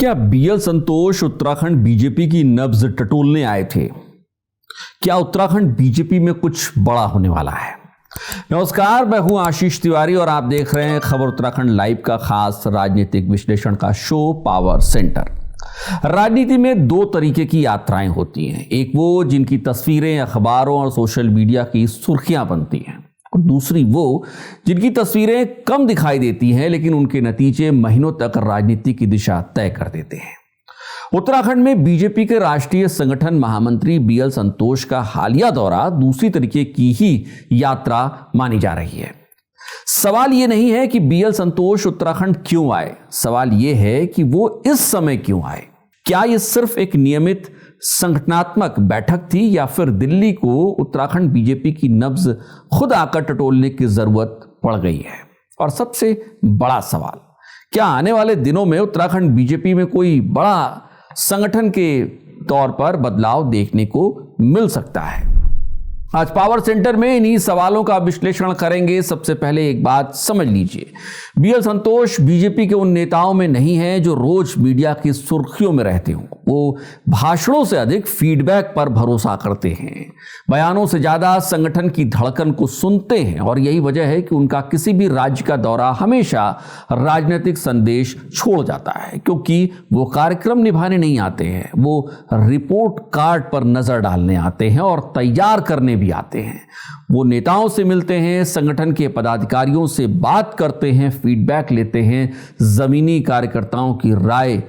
क्या बीएल संतोष उत्तराखंड बीजेपी की नब्ज टटोलने आए थे? क्या उत्तराखंड बीजेपी में कुछ बड़ा होने वाला है? नमस्कार, मैं हूं आशीष तिवारी और आप देख रहे हैं खबर उत्तराखंड लाइव का खास राजनीतिक विश्लेषण का शो पावर सेंटर। राजनीति में दो तरीके की यात्राएं होती हैं, एक वो जिनकी तस्वीरें अखबारों और सोशल मीडिया की सुर्खियां बनती हैं, और दूसरी वो जिनकी तस्वीरें कम दिखाई देती हैं लेकिन उनके नतीजे महीनों तक राजनीति की दिशा तय कर देते हैं। उत्तराखंड में बीजेपी के राष्ट्रीय संगठन महामंत्री बीएल संतोष का हालिया दौरा दूसरी तरीके की ही यात्रा मानी जा रही है। सवाल यह नहीं है कि बीएल संतोष उत्तराखंड क्यों आए, सवाल यह है कि वो इस समय क्यों आए। क्या यह सिर्फ एक नियमित संगठनात्मक बैठक थी या फिर दिल्ली को उत्तराखंड बीजेपी की नब्ज खुद आकर टटोलने की जरूरत पड़ गई है? और सबसे बड़ा सवाल, क्या आने वाले दिनों में उत्तराखंड बीजेपी में कोई बड़ा संगठन के तौर पर बदलाव देखने को मिल सकता है? आज पावर सेंटर में इन्हीं सवालों का विश्लेषण करेंगे। सबसे पहले एक बात समझ लीजिए, बीएल संतोष बीजेपी के उन नेताओं में नहीं है जो रोज मीडिया की सुर्खियों में रहते हों। वो भाषणों से अधिक फीडबैक पर भरोसा करते हैं, बयानों से ज्यादा संगठन की धड़कन को सुनते हैं, और यही वजह है कि उनका किसी भी राज्य का दौरा हमेशा राजनीतिक संदेश छोड़ जाता है, क्योंकि वो कार्यक्रम निभाने नहीं आते हैं, वो रिपोर्ट कार्ड पर नजर डालने आते हैं और तैयार करने भी आते हैं। वो नेताओं से मिलते हैं, संगठन के पदाधिकारियों से बात करते हैं, फीडबैक लेते हैं, जमीनी कार्यकर्ताओं की राय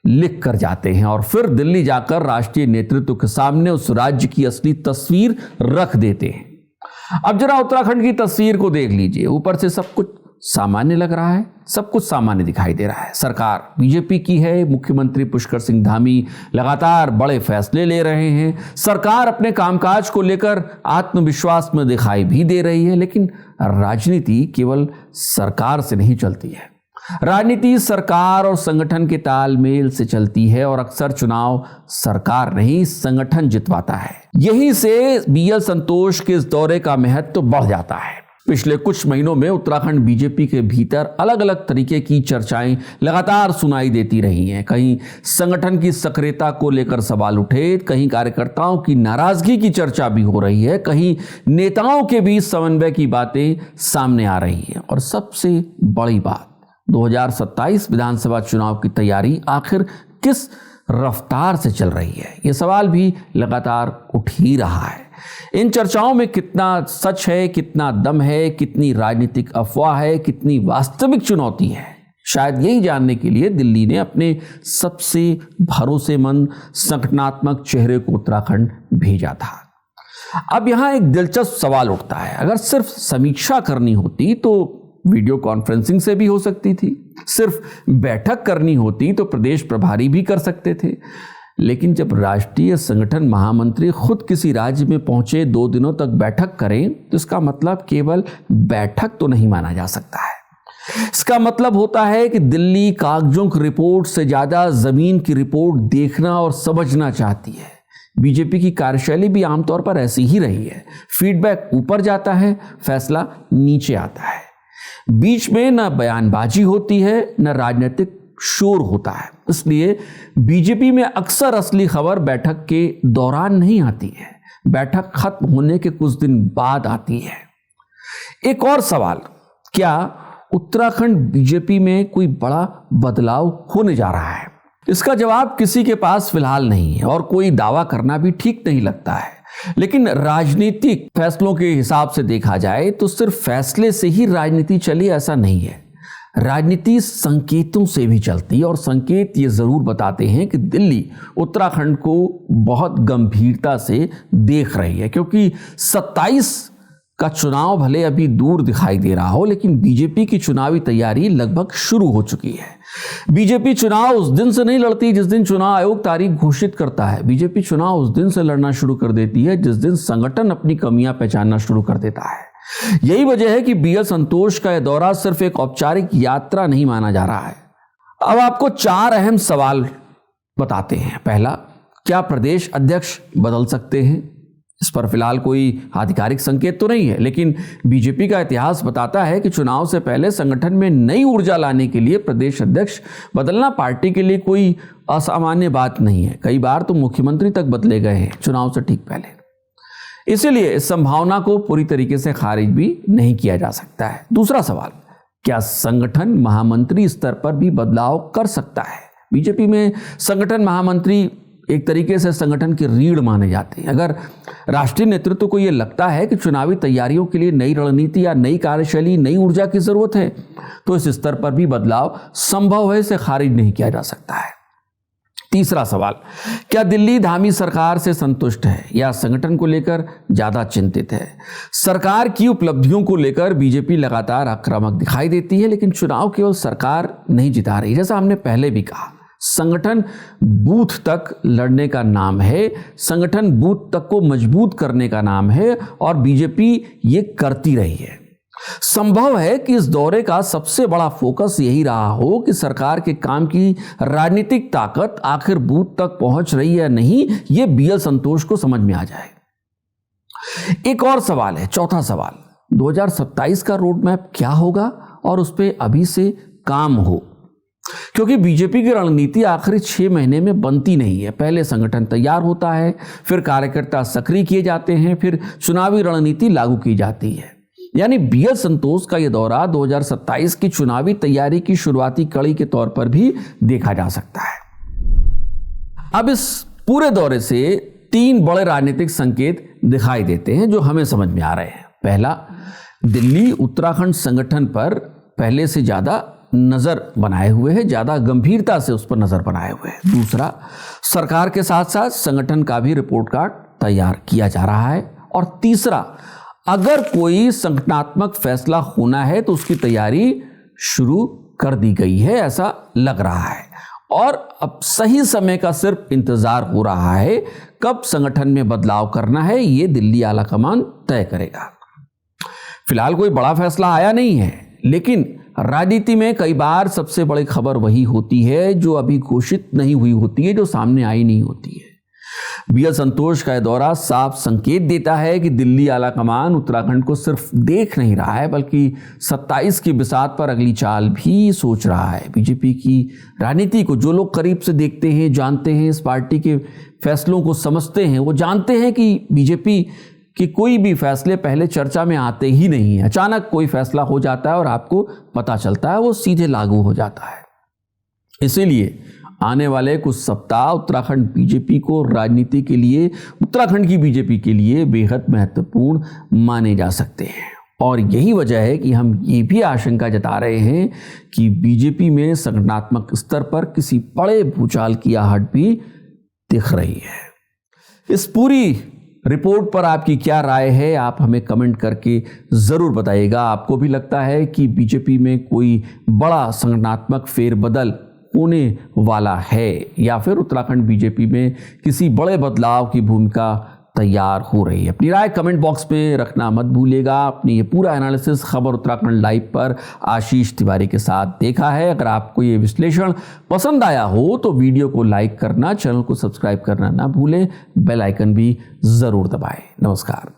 लिख कर जाते हैं और फिर दिल्ली जाकर राष्ट्रीय नेतृत्व के सामने उस राज्य की असली तस्वीर रख देते हैं। अब जरा उत्तराखंड की तस्वीर को देख लीजिए। ऊपर से सब कुछ सामान्य लग रहा है, सब कुछ सामान्य दिखाई दे रहा है। सरकार बीजेपी की है, मुख्यमंत्री पुष्कर सिंह धामी लगातार बड़े फैसले ले रहे हैं, सरकार अपने कामकाज को लेकर आत्मविश्वास में दिखाई भी दे रही है। लेकिन राजनीति केवल सरकार से नहीं चलती है, राजनीति सरकार और संगठन के तालमेल से चलती है, और अक्सर चुनाव सरकार नहीं संगठन जितवाता है। यहीं से बीएल संतोष के इस दौरे का महत्व बढ़ जाता है। पिछले कुछ महीनों में उत्तराखंड बीजेपी के भीतर अलग अलग तरीके की चर्चाएं लगातार सुनाई देती रही हैं। कहीं संगठन की सक्रियता को लेकर सवाल उठे, कहीं कार्यकर्ताओं की नाराजगी की चर्चा भी हो रही है, कहीं नेताओं के बीच समन्वय की बातें सामने आ रही हैं, और सबसे बड़ी बात, 2027 विधानसभा चुनाव की तैयारी आखिर किस रफ्तार से चल रही है, यह सवाल भी लगातार उठ ही रहा है। इन चर्चाओं में कितना सच है, कितना दम है, कितनी राजनीतिक अफवाह है, कितनी वास्तविक चुनौती है, शायद यही जानने के लिए दिल्ली ने अपने सबसे भरोसेमंद संगठनात्मक चेहरे को उत्तराखंड भेजा था। अब यहां एक दिलचस्प सवाल उठता है, अगर सिर्फ समीक्षा करनी होती तो वीडियो कॉन्फ्रेंसिंग से भी हो सकती थी, सिर्फ बैठक करनी होती तो प्रदेश प्रभारी भी कर सकते थे। लेकिन जब राष्ट्रीय संगठन महामंत्री खुद किसी राज्य में पहुंचे, 2 दिनों तक बैठक करें, तो इसका मतलब केवल बैठक तो नहीं माना जा सकता है। इसका मतलब होता है कि दिल्ली कागजों की रिपोर्ट से ज्यादा जमीन की रिपोर्ट देखना और समझना चाहती है। बीजेपी की कार्यशैली भी आमतौर पर ऐसी ही रही है, फीडबैक ऊपर जाता है, फैसला नीचे आता है। बीच में न बयानबाजी होती है, न राजनीतिक शोर होता है। इसलिए बीजेपी में अक्सर असली खबर बैठक के दौरान नहीं आती है, बैठक खत्म होने के कुछ दिन बाद आती है। एक और सवाल, क्या उत्तराखंड बीजेपी में कोई बड़ा बदलाव होने जा रहा है? इसका जवाब किसी के पास फिलहाल नहीं है, और कोई दावा करना भी ठीक नहीं लगता है। लेकिन राजनीतिक फैसलों के हिसाब से देखा जाए तो सिर्फ फैसले से ही राजनीति चली ऐसा नहीं है। राजनीति संकेतों से भी चलती है, और संकेत ये जरूर बताते हैं कि दिल्ली उत्तराखंड को बहुत गंभीरता से देख रही है, क्योंकि 27 का चुनाव भले अभी दूर दिखाई दे रहा हो, लेकिन बीजेपी की चुनावी तैयारी लगभग शुरू हो चुकी है। बीजेपी चुनाव उस दिन से नहीं लड़ती जिस दिन चुनाव आयोग तारीख घोषित करता है, बीजेपी चुनाव उस दिन से लड़ना शुरू कर देती है जिस दिन संगठन अपनी कमियां पहचानना शुरू कर देता है। यही वजह है कि बीएल संतोष का यह दौरा सिर्फ एक औपचारिक यात्रा नहीं माना जा रहा है। अब आपको 4 अहम सवाल बताते हैं। पहला, क्या प्रदेश अध्यक्ष बदल सकते हैं? इस पर फिलहाल कोई आधिकारिक संकेत तो नहीं है, लेकिन बीजेपी का इतिहास बताता है कि चुनाव से पहले संगठन में नई ऊर्जा लाने के लिए प्रदेश अध्यक्ष बदलना पार्टी के लिए कोई असामान्य बात नहीं है। कई बार तो मुख्यमंत्री तक बदले गए हैं चुनाव से ठीक पहले। इसलिए इस संभावना को पूरी तरीके से खारिज भी नहीं किया जा सकता है। दूसरा सवाल, क्या संगठन महामंत्री स्तर पर भी बदलाव कर सकता है? बीजेपी में संगठन महामंत्री एक तरीके से संगठन की रीढ़ माने जाते हैं। अगर राष्ट्रीय नेतृत्व को यह लगता है कि चुनावी तैयारियों के लिए नई रणनीति या नई कार्यशैली, नई ऊर्जा की जरूरत है, तो इस स्तर पर भी बदलाव संभव है, इसे खारिज नहीं किया जा सकता है। तीसरा सवाल, क्या दिल्ली धामी सरकार से संतुष्ट है या संगठन को लेकर ज्यादा चिंतित है? सरकार की उपलब्धियों को लेकर बीजेपी लगातार आक्रामक दिखाई देती है, लेकिन चुनाव केवल सरकार नहीं जिता रही। जैसा हमने पहले भी कहा, संगठन बूथ तक लड़ने का नाम है, संगठन बूथ तक को मजबूत करने का नाम है, और बीजेपी ये करती रही है। संभव है कि इस दौरे का सबसे बड़ा फोकस यही रहा हो कि सरकार के काम की राजनीतिक ताकत आखिर बूथ तक पहुंच रही है या नहीं, यह बीएल संतोष को समझ में आ जाए। एक और सवाल है, चौथा सवाल, 2027 का रोड मैप क्या होगा और उस पर अभी से काम हो, क्योंकि बीजेपी की रणनीति आखिरी 6 महीने में बनती नहीं है। पहले संगठन तैयार होता है, फिर कार्यकर्ता सक्रिय किए जाते हैं, फिर चुनावी रणनीति लागू की जाती है। यानी बीएल संतोष का यह दौरा 2027 की चुनावी तैयारी की शुरुआती कड़ी के तौर पर भी देखा जा सकता है। अब इस पूरे दौरे से 3 बड़े राजनीतिक संकेत दिखाई देते हैं जो हमें समझ में आ रहे हैं। पहला, दिल्ली उत्तराखंड संगठन पर पहले से ज्यादा नजर बनाए हुए है, ज्यादा गंभीरता से उस पर नजर बनाए हुए है। दूसरा, सरकार के साथ साथ संगठन का भी रिपोर्ट कार्ड तैयार किया जा रहा है। और तीसरा, अगर कोई संगठनात्मक फैसला होना है तो उसकी तैयारी शुरू कर दी गई है, ऐसा लग रहा है, और अब सही समय का सिर्फ इंतजार हो रहा है। कब संगठन में बदलाव करना है ये दिल्ली आलाकमान तय करेगा। फिलहाल कोई बड़ा फैसला आया नहीं है, लेकिन राजनीति में कई बार सबसे बड़ी खबर वही होती है जो अभी घोषित नहीं हुई होती है, जो सामने आई नहीं होती है। बीएल संतोष का दौरा साफ संकेत देता है कि दिल्ली आलाकमान उत्तराखंड को सिर्फ देख नहीं रहा है, बल्कि 27 की बिसात पर अगली चाल भी सोच रहा है। बीजेपी की राजनीति को जो लोग करीब से देखते हैं, जानते हैं, इस पार्टी के फैसलों को समझते हैं, वो जानते हैं कि बीजेपी कि कोई भी फैसले पहले चर्चा में आते ही नहीं है। अचानक कोई फैसला हो जाता है और आपको पता चलता है, वो सीधे लागू हो जाता है। इसीलिए आने वाले कुछ सप्ताह उत्तराखंड बीजेपी को राजनीति के लिए, उत्तराखंड की बीजेपी के लिए बेहद महत्वपूर्ण माने जा सकते हैं। और यही वजह है कि हम ये भी आशंका जता रहे हैं कि बीजेपी में संगठनात्मक स्तर पर किसी बड़े भूचाल की आहट भी दिख रही है। इस पूरी रिपोर्ट पर आपकी क्या राय है, आप हमें कमेंट करके ज़रूर बताइएगा। आपको भी लगता है कि बीजेपी में कोई बड़ा संगठनात्मक फेरबदल होने वाला है, या फिर उत्तराखंड बीजेपी में किसी बड़े बदलाव की भूमिका तैयार हो रही है? अपनी राय कमेंट बॉक्स में रखना मत भूलिएगा। अपनी ये पूरा एनालिसिस खबर उत्तराखंड लाइव पर आशीष तिवारी के साथ देखा है। अगर आपको ये विश्लेषण पसंद आया हो तो वीडियो को लाइक करना, चैनल को सब्सक्राइब करना ना भूलें, बेल आइकन भी ज़रूर दबाएं। नमस्कार।